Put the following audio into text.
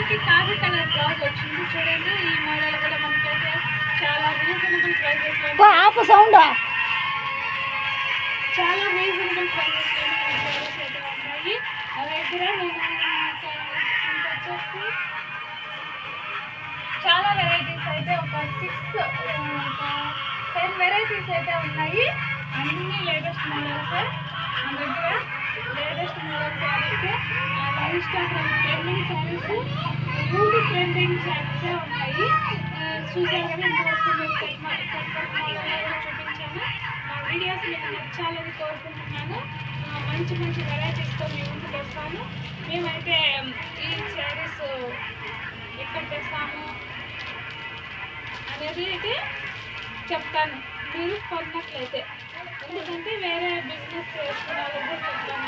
మనకి coffee colour blouse వచ్చింది చూడండి. ఈ మోడల్ కూడా మనకైతే చాలా రీజనబుల్ ప్రైజెస్లో ఆపు సౌండ్ చాలా రీజనబుల్ ప్రైజెస్లో శారీస్ అయితే ఉన్నాయి. నా దగ్గర నేను వచ్చేసి చాలా వెరైటీస్ అయితే ఒక 10 వెరైటీస్ అయితే ఉన్నాయి. అన్ని లేటెస్ట్ మోడల్స్ మన దగ్గర. Latest model saris, Instagram trending saris, YouTube trending saris ఉన్నాయి. చూసారు కదా, ఇంతవరకు నేను చూపించాను. నా వీడియోస్ మీకు నచ్చాలని కోరుకుంటున్నాను. మంచి మంచి వెరైటీస్తో మీ ముందుకు వస్తాను. మేమైతే ఈ శారీస్ ఎక్కడ తెస్తాము అనేది అయితే చెప్తాను మీరు కొన్నట్లయితే. ఎందుకంటే వేరే బిజినెస్ చేసుకునే వాళ్ళకి చెప్తాను.